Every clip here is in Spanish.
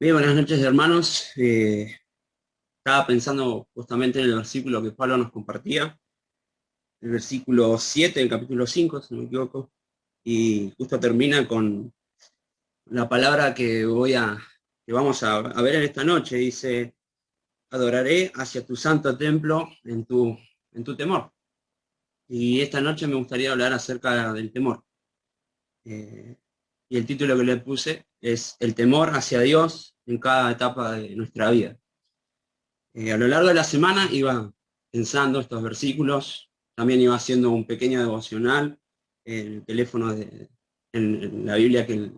Bien, buenas noches, hermanos. Estaba pensando justamente en el versículo que Pablo nos compartía, el versículo 7 del capítulo 5, si no me equivoco, y justo termina con la palabra que vamos a ver en esta noche. Dice: adoraré hacia tu santo templo en tu temor. Y esta noche me gustaría hablar acerca del temor. Eh, y el título que le puse es El temor hacia Dios en cada etapa de nuestra vida. A lo largo de la semana iba pensando estos versículos, también iba haciendo un pequeño devocional en el teléfono, en la Biblia que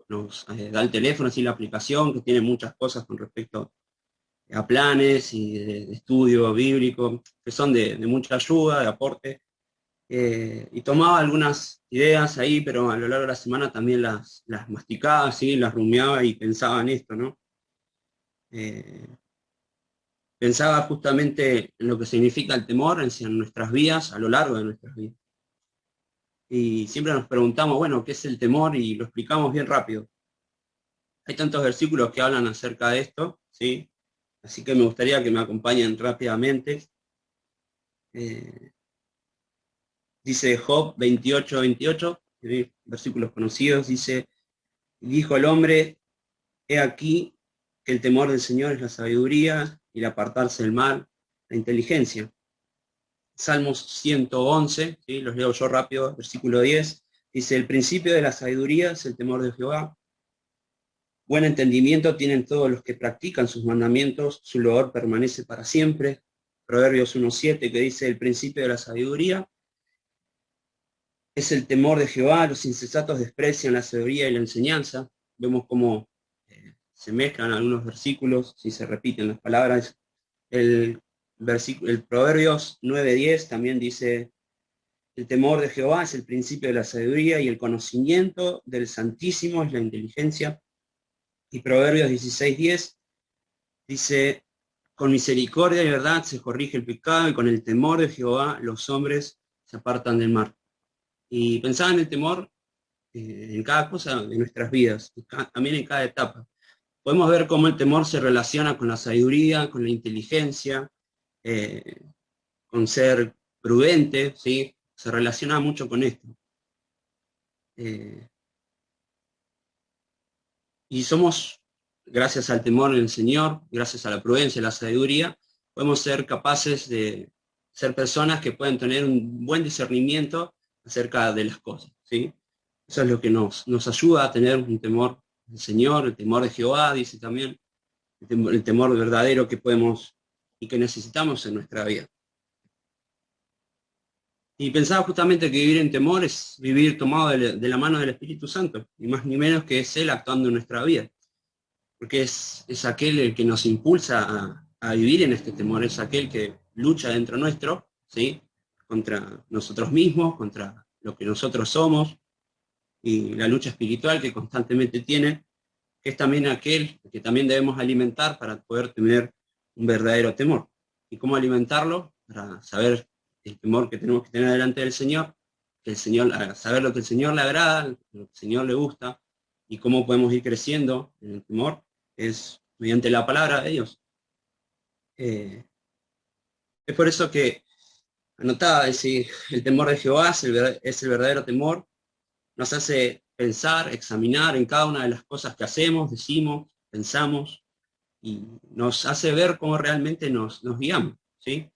nos da el teléfono, así la aplicación, que tiene muchas cosas con respecto a planes y de estudio bíblico, que son de mucha ayuda, de aporte. Y tomaba algunas ideas ahí, pero a lo largo de la semana también las masticaba, ¿sí? Las rumiaba y pensaba en esto, ¿no? Eh, Pensaba justamente en lo que significa el temor en nuestras vidas, a lo largo de nuestras vidas. Y siempre nos preguntamos, bueno, ¿qué es el temor? Y lo explicamos bien rápido. Hay tantos versículos que hablan acerca de esto, ¿sí? Así que me gustaría que me acompañen rápidamente. Eh, Dice Job 28:28, versículos conocidos, dice: dijo el hombre, he aquí que el temor del Señor es la sabiduría y el apartarse del mal, la inteligencia. Salmos 111, ¿sí? Los leo yo rápido, versículo 10, dice: el principio de la sabiduría es el temor de Jehová. Buen entendimiento tienen todos los que practican sus mandamientos, su loor permanece para siempre. Proverbios 1:7, que dice: el principio de la sabiduría es el temor de Jehová, los insensatos desprecian la sabiduría y la enseñanza. Vemos cómo se mezclan algunos versículos, si se repiten las palabras. El Proverbios 9:10 también dice: el temor de Jehová es el principio de la sabiduría y el conocimiento del Santísimo es la inteligencia. Y Proverbios 16:10 dice: con misericordia y verdad se corrige el pecado y con el temor de Jehová los hombres se apartan del mal. Y pensaba en el temor en cada cosa de nuestras vidas, también en cada etapa. Podemos ver cómo el temor se relaciona con la sabiduría, con la inteligencia, eh, con ser prudente, ¿sí? Se relaciona mucho con esto. Eh, Y somos, gracias al temor del Señor, gracias a la prudencia y la sabiduría, podemos ser capaces de ser personas que pueden tener un buen discernimiento acerca de las cosas, ¿sí? Eso es lo que nos ayuda a tener un temor del Señor, el temor de Jehová, dice también, el temor verdadero que podemos y que necesitamos en nuestra vida. Y pensaba justamente que vivir en temor es vivir tomado de la mano del Espíritu Santo, ni más ni menos que es Él actuando en nuestra vida, porque es aquel el que nos impulsa a vivir en este temor, es aquel que lucha dentro nuestro, ¿sí? Contra nosotros mismos, contra lo que nosotros somos, y la lucha espiritual que constantemente tiene, que es también aquel que también debemos alimentar para poder tener un verdadero temor. ¿Y cómo alimentarlo? Para saber el temor que tenemos que tener delante del Señor, que el Señor, saber lo que el Señor le agrada, lo que el Señor le gusta, y cómo podemos ir creciendo en el temor, es mediante la palabra de Dios. Eh, es por eso que anotaba, decir, el temor de Jehová es el verdadero temor, nos hace pensar, examinar en cada una de las cosas que hacemos, decimos, pensamos, y nos hace ver cómo realmente nos guiamos, ¿sí?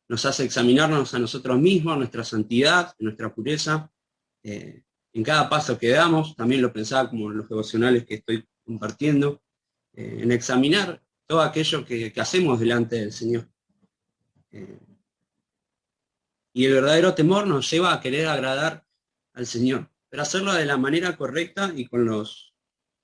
Nos hace examinarnos a nosotros mismos, nuestra santidad, nuestra pureza, en cada paso que damos, también lo pensaba como en los devocionales que estoy compartiendo, en examinar todo aquello que hacemos delante del Señor. Eh, y el verdadero temor nos lleva a querer agradar al Señor, pero hacerlo de la manera correcta y con los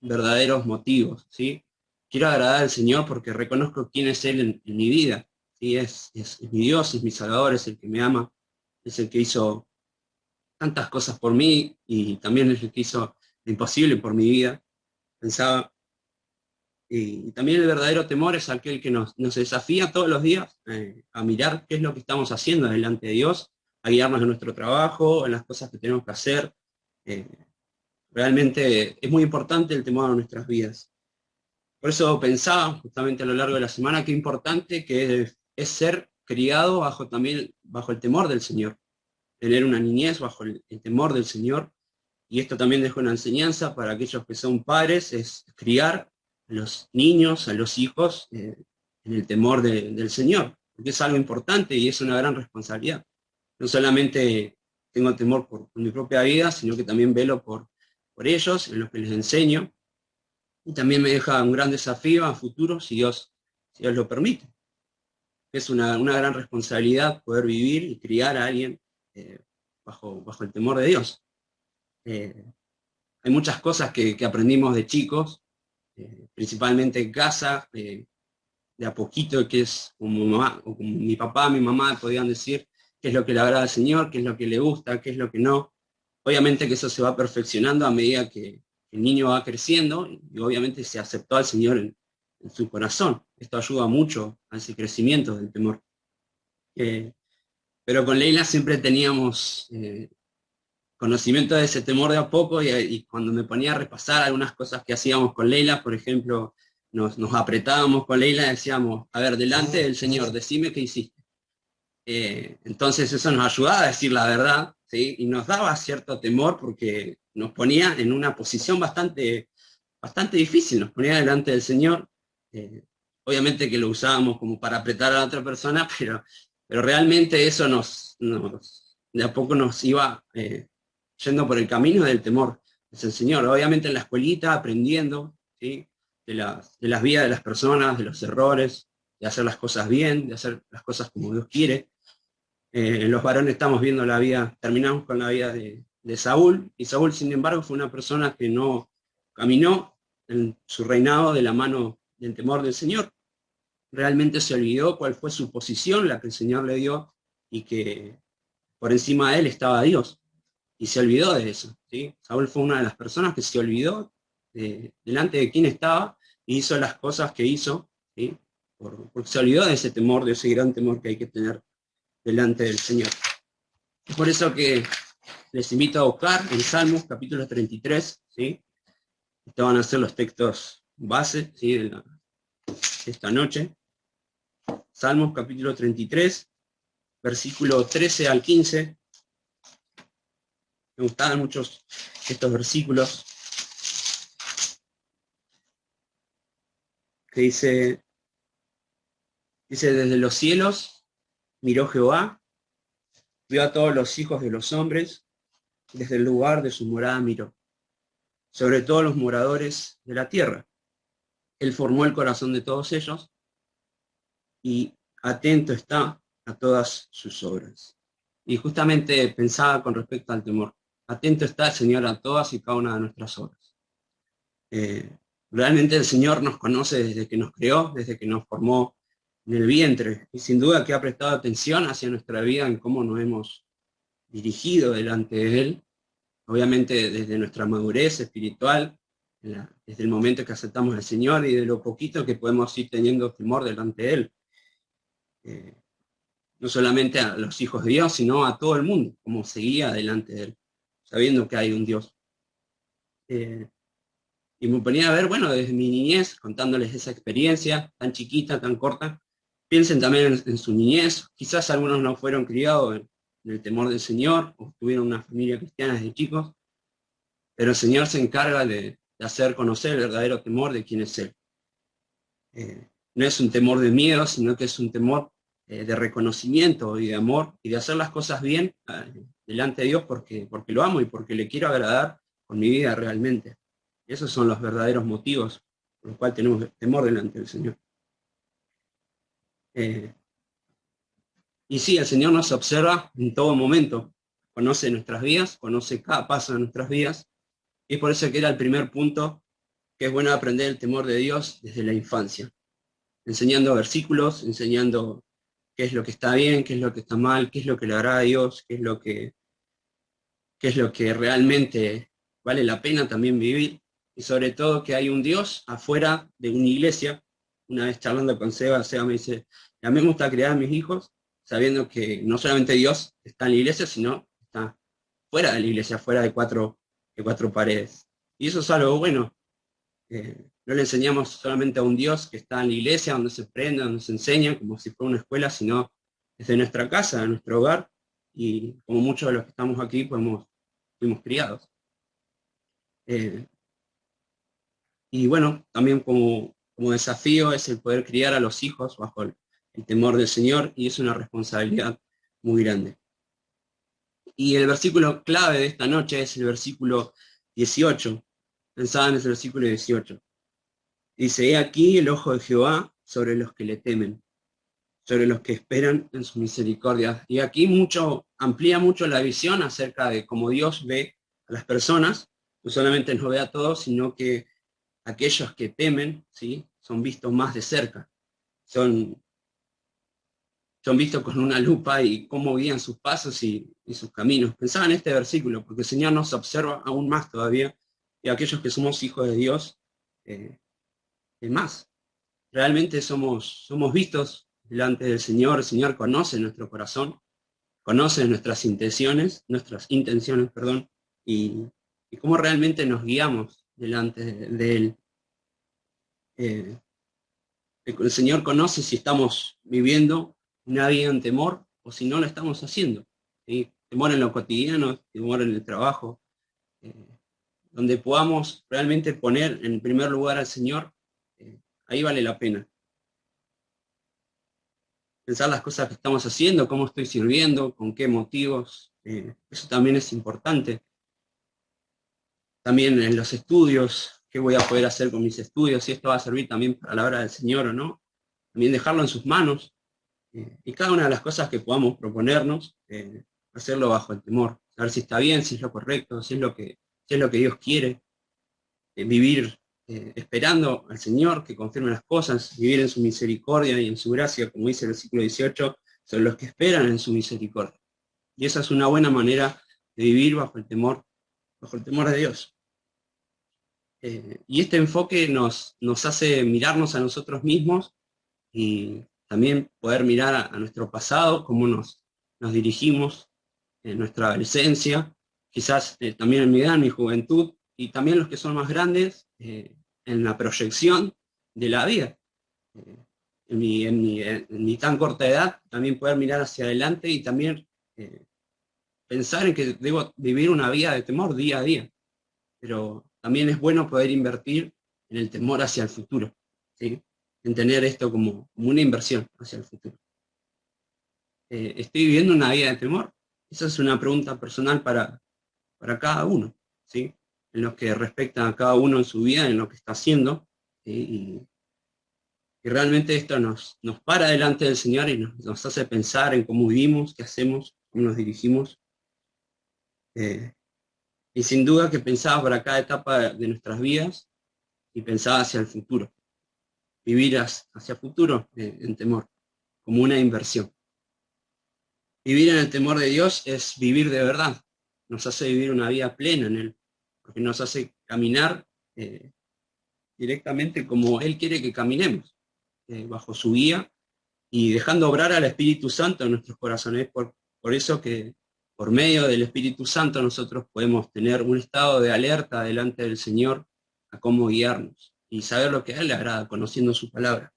verdaderos motivos, ¿sí? Quiero agradar al Señor porque reconozco quién es Él en mi vida, ¿sí? Es mi Dios, es mi Salvador, es el que me ama, es el que hizo tantas cosas por mí y también es el que hizo lo imposible por mi vida, pensaba. Y también el verdadero temor es aquel que nos desafía todos los días a mirar qué es lo que estamos haciendo delante de Dios, a guiarnos en nuestro trabajo, en las cosas que tenemos que hacer. Eh, Realmente es muy importante el temor en nuestras vidas. Por eso pensaba justamente a lo largo de la semana qué importante que es ser criado bajo el temor del Señor, tener una niñez bajo el temor del Señor. Y esto también dejo una enseñanza para aquellos que son padres, es criar a los niños, a los hijos, en el temor del Señor, porque es algo importante y es una gran responsabilidad. No solamente tengo temor por mi propia vida, sino que también velo por ellos, en lo que les enseño, y también me deja un gran desafío a futuro, si Dios lo permite. Es una gran responsabilidad poder vivir y criar a alguien eh, bajo el temor de Dios. Eh, Hay muchas cosas que aprendimos de chicos, principalmente en casa, de a poquito, que es como mamá, o como mi papá, mi mamá podían decir qué es lo que le agrada al Señor, qué es lo que le gusta, qué es lo que no. Obviamente que eso se va perfeccionando a medida que el niño va creciendo y obviamente se aceptó al Señor en su corazón. Esto ayuda mucho a ese crecimiento del temor. Eh, pero con Leila siempre teníamos conocimiento de ese temor de a poco y cuando me ponía a repasar algunas cosas que hacíamos con Leila, por ejemplo, nos apretábamos con Leila y decíamos, a ver, delante del Señor, decime qué hiciste. Entonces eso nos ayudaba a decir la verdad, ¿sí? Y nos daba cierto temor porque nos ponía en una posición bastante difícil, nos ponía delante del Señor. Eh, Obviamente que lo usábamos como para apretar a la otra persona, pero realmente eso de a poco nos iba yendo por el camino del temor. Es el Señor, obviamente en la escuelita, aprendiendo, ¿sí? De las vidas de las personas, de los errores, de hacer las cosas bien, de hacer las cosas como Dios quiere. Los varones estamos viendo terminamos con la vida de Saúl, y Saúl, sin embargo, fue una persona que no caminó en su reinado de la mano del temor del Señor. Realmente se olvidó cuál fue su posición, la que el Señor le dio, y que por encima de él estaba Dios, y se olvidó de eso, ¿sí? Saúl fue una de las personas que se olvidó delante de quién estaba, y hizo las cosas que hizo, ¿sí? Porque se olvidó de ese temor, de ese gran temor que hay que tener delante del Señor. Es por eso que les invito a buscar en Salmos capítulo 33, ¿sí? Estos van a ser los textos base, ¿sí? de esta noche. Salmos capítulo 33, versículo 13 al 15. Me gustaban muchos estos versículos que dice, desde los cielos miró Jehová, vio a todos los hijos de los hombres, desde el lugar de su morada miró, sobre todos los moradores de la tierra. Él formó el corazón de todos ellos y atento está a todas sus obras. Y justamente pensaba con respecto al temor, atento está el Señor a todas y cada una de nuestras obras. Realmente el Señor nos conoce desde que nos creó, desde que nos formó en el vientre, y sin duda que ha prestado atención hacia nuestra vida en cómo nos hemos dirigido delante de Él, obviamente desde nuestra madurez espiritual, desde el momento que aceptamos al Señor y de lo poquito que podemos ir teniendo temor delante de Él. No solamente a los hijos de Dios, sino a todo el mundo, como seguía delante de Él, sabiendo que hay un Dios. Y me ponía a ver, bueno, desde mi niñez, contándoles esa experiencia tan chiquita, tan corta. Piensen también en su niñez. Quizás algunos no fueron criados en el temor del Señor, o tuvieron una familia cristiana desde chicos, pero el Señor se encarga de hacer conocer el verdadero temor de quién es Él. No es un temor de miedo, sino que es un temor de reconocimiento y de amor, y de hacer las cosas bien delante de Dios porque lo amo y porque le quiero agradar con mi vida realmente. Esos son los verdaderos motivos por los cuales tenemos temor delante del Señor. Y sí, el Señor nos observa en todo momento, conoce nuestras vidas, conoce cada paso de nuestras vidas, y es por eso que era el primer punto, que es bueno aprender el temor de Dios desde la infancia, enseñando versículos, enseñando qué es lo que está bien, qué es lo que está mal, qué es lo que le agrada a Dios, qué es lo que realmente vale la pena también vivir, y sobre todo que hay un Dios afuera de una iglesia. Una vez charlando con Seba me dice, a mí me gusta criar a mis hijos sabiendo que no solamente Dios está en la iglesia, sino está fuera de la iglesia, fuera de cuatro paredes. Y eso es algo bueno, no le enseñamos solamente a un Dios que está en la iglesia, donde se prende, donde se enseña, como si fuera una escuela, sino desde nuestra casa, de nuestro hogar, y como muchos de los que estamos aquí fuimos criados. Eh, y bueno, también como desafío es el poder criar a los hijos bajo el temor del Señor, y es una responsabilidad muy grande. Y el versículo clave de esta noche es el versículo 18. Pensaba en ese versículo 18. Dice, he aquí el ojo de Jehová sobre los que le temen, sobre los que esperan en su misericordia. Y aquí amplía mucho la visión acerca de cómo Dios ve a las personas. No solamente nos ve a todos, sino que aquellos que temen, ¿sí?, son vistos más de cerca. Son vistos con una lupa y cómo guían sus pasos y sus caminos. Pensaba en este versículo, porque el Señor nos observa aún más todavía, y aquellos que somos hijos de Dios, más. Realmente somos vistos delante del Señor. El Señor conoce nuestro corazón, conoce nuestras intenciones, perdón, y cómo realmente nos guiamos delante de Él. El Señor conoce si estamos viviendo una vida en temor o si no lo estamos haciendo. ¿Sí? Temor en lo cotidiano, temor en el trabajo, eh, donde podamos realmente poner en primer lugar al Señor, ahí vale la pena. Pensar las cosas que estamos haciendo, cómo estoy sirviendo, con qué motivos, eso también es importante. También en los estudios, qué voy a poder hacer con mis estudios, si esto va a servir también para la obra del Señor o no. También dejarlo en sus manos. Y cada una de las cosas que podamos proponernos, hacerlo bajo el temor, saber si está bien, si es lo correcto, si es lo que Dios quiere, vivir esperando al Señor que confirme las cosas, vivir en su misericordia y en su gracia, como dice el versículo 18, son los que esperan en su misericordia. Y esa es una buena manera de vivir bajo el temor de Dios. Y este enfoque nos hace mirarnos a nosotros mismos y también poder mirar a nuestro pasado, cómo nos dirigimos en nuestra adolescencia, quizás también en mi edad, en mi juventud, y también los que son más grandes, en la proyección de la vida. En mi tan corta edad, también poder mirar hacia adelante y también pensar en que debo vivir una vida de temor día a día, pero también es bueno poder invertir en el temor hacia el futuro, ¿sí?, en tener esto como una inversión hacia el futuro. ¿Estoy viviendo una vida de temor? Esa es una pregunta personal para cada uno, ¿sí?, en lo que respecta a cada uno en su vida, en lo que está haciendo, ¿sí? Y realmente esto nos para delante del Señor y nos hace pensar en cómo vivimos, qué hacemos, cómo nos dirigimos. Y sin duda que pensaba para cada etapa de nuestras vidas y pensaba hacia el futuro. Vivir hacia el futuro en temor, como una inversión. Vivir en el temor de Dios es vivir de verdad. Nos hace vivir una vida plena en Él, porque nos hace caminar directamente como Él quiere que caminemos, bajo su guía y dejando obrar al Espíritu Santo en nuestros corazones. Por eso que por medio del Espíritu Santo nosotros podemos tener un estado de alerta delante del Señor a cómo guiarnos y saber lo que a Él le agrada, conociendo su palabra.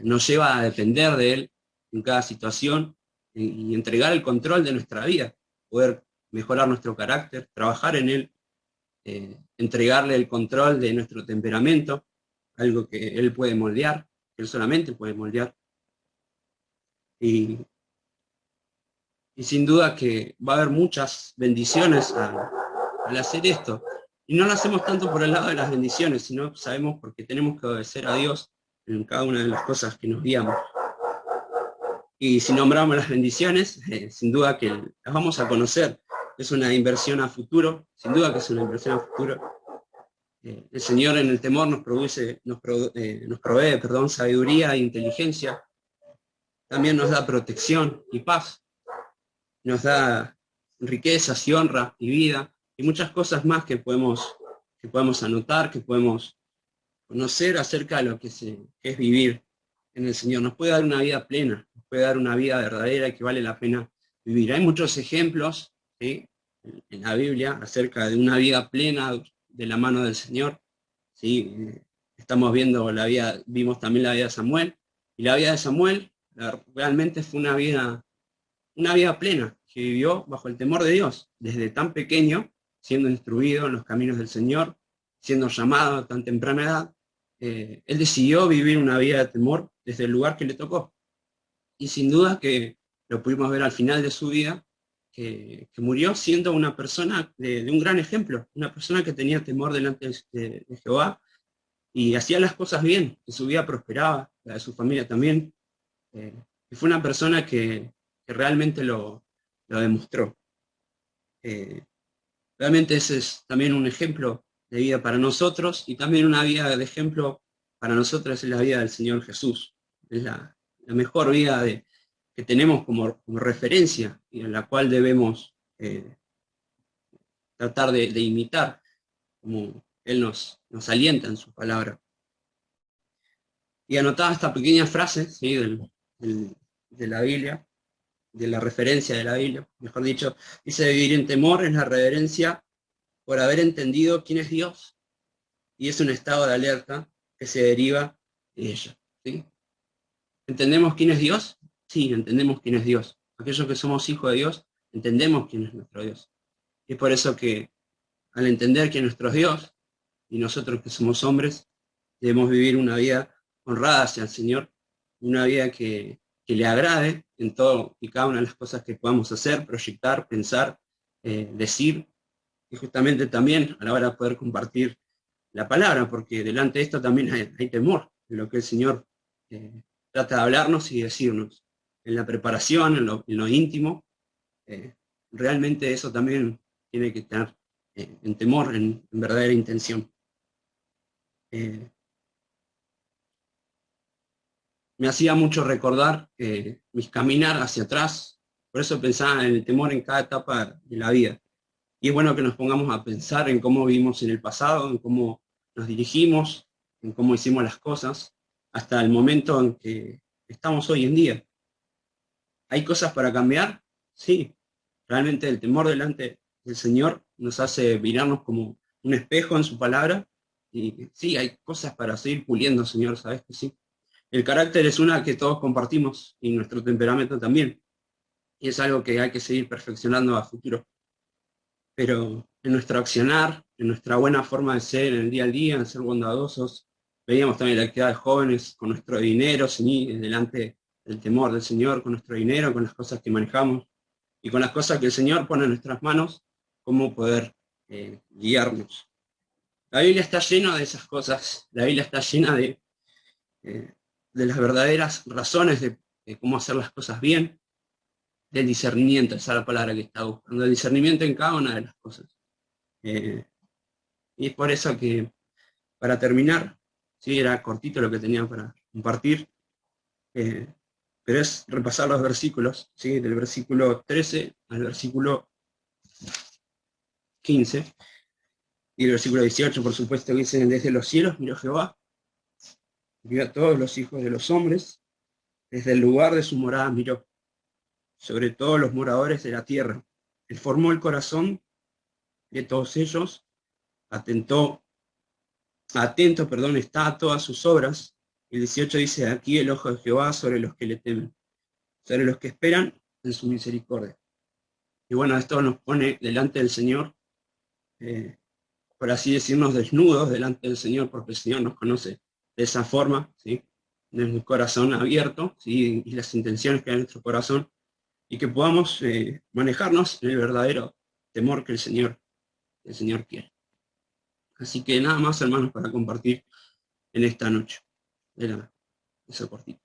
Nos lleva a depender de Él en cada situación y entregar el control de nuestra vida, poder mejorar nuestro carácter, trabajar en Él, entregarle el control de nuestro temperamento, algo que Él puede moldear, que Él solamente puede moldear. Y sin duda que va a haber muchas bendiciones al hacer esto. Y no lo hacemos tanto por el lado de las bendiciones, sino sabemos porque tenemos que obedecer a Dios en cada una de las cosas que nos guiamos. Y si nombramos las bendiciones, sin duda que las vamos a conocer. Es una inversión a futuro, sin duda que es una inversión a futuro. El Señor en el temor nos provee, sabiduría e inteligencia. También nos da protección y paz. Nos da riquezas y honra y vida y muchas cosas más que podemos anotar, que podemos conocer acerca de lo que es vivir en el Señor. Nos puede dar una vida plena, nos puede dar una vida verdadera que vale la pena vivir. Hay muchos ejemplos, ¿sí?, en la Biblia acerca de una vida plena, de la mano del Señor, ¿sí? Estamos viendo vimos también la vida de Samuel, y la vida de Samuel realmente fue una vida plena, que vivió bajo el temor de Dios, desde tan pequeño, siendo instruido en los caminos del Señor, siendo llamado a tan temprana edad. Él decidió vivir una vida de temor desde el lugar que le tocó. Y sin duda que lo pudimos ver al final de su vida, que murió siendo una persona de un gran ejemplo, una persona que tenía temor delante de Jehová y hacía las cosas bien, que su vida prosperaba, la de su familia también. Y fue una persona que realmente lo demostró. Realmente ese es también un ejemplo de vida para nosotros, y también una vida de ejemplo para nosotros es la vida del Señor Jesús. Es la mejor vida que tenemos como referencia y en la cual debemos tratar de imitar, como Él nos alienta en su palabra. Y anotaba esta pequeña frase, ¿sí? De la Biblia, de la referencia de la Biblia, mejor dicho, dice: vivir en temor es la reverencia por haber entendido quién es Dios, y es un estado de alerta que se deriva de ello. ¿Sí? ¿Entendemos quién es Dios? Sí, entendemos quién es Dios. Aquellos que somos hijos de Dios, entendemos quién es nuestro Dios. Y es por eso que al entender quién es nuestro Dios, y nosotros que somos hombres, debemos vivir una vida honrada hacia el Señor, una vida que le agrade en todo y cada una de las cosas que podamos hacer, proyectar, pensar, decir, y justamente también a la hora de poder compartir la palabra, porque delante de esto también hay temor en lo que el Señor trata de hablarnos y decirnos. En la preparación, en lo íntimo, realmente eso también tiene que estar en temor, en verdadera intención. Me hacía mucho recordar mis caminar hacia atrás, por eso pensaba en el temor en cada etapa de la vida. Y es bueno que nos pongamos a pensar en cómo vivimos en el pasado, en cómo nos dirigimos, en cómo hicimos las cosas, hasta el momento en que estamos hoy en día. ¿Hay cosas para cambiar? Sí. Realmente el temor delante del Señor nos hace mirarnos como un espejo en su palabra. Y sí, hay cosas para seguir puliendo, Señor, ¿sabes que sí? El carácter es una que todos compartimos y nuestro temperamento también. Y es algo que hay que seguir perfeccionando a futuro. Pero en nuestro accionar, en nuestra buena forma de ser en el día a día, en ser bondadosos, veíamos también la actividad de jóvenes con nuestro dinero, delante del temor del Señor, con nuestro dinero, con las cosas que manejamos y con las cosas que el Señor pone en nuestras manos, cómo poder guiarnos. La Biblia está llena de esas cosas, la Biblia está llena eh, de las verdaderas razones de cómo hacer las cosas bien, del discernimiento, esa es la palabra que está buscando, el discernimiento en cada una de las cosas. Y es por eso que, para terminar, sí, era cortito lo que tenía para compartir, pero es repasar los versículos, ¿sí? Del versículo 13 al versículo 15, y el versículo 18, por supuesto, que dice: desde los cielos miró Jehová, vio a todos los hijos de los hombres, desde el lugar de su morada miró, sobre todos los moradores de la tierra. Él formó el corazón de todos ellos, atento, está a todas sus obras. El 18 dice: aquí el ojo de Jehová sobre los que le temen, sobre los que esperan en su misericordia. Y bueno, esto nos pone delante del Señor, por así decirnos, desnudos delante del Señor, porque el Señor nos conoce de esa forma, ¿sí? De un corazón abierto, ¿sí? Y las intenciones que hay en nuestro corazón, y que podamos manejarnos en el verdadero temor que el Señor quiere. Así que nada más, hermanos, para compartir en esta noche. Era eso cortito.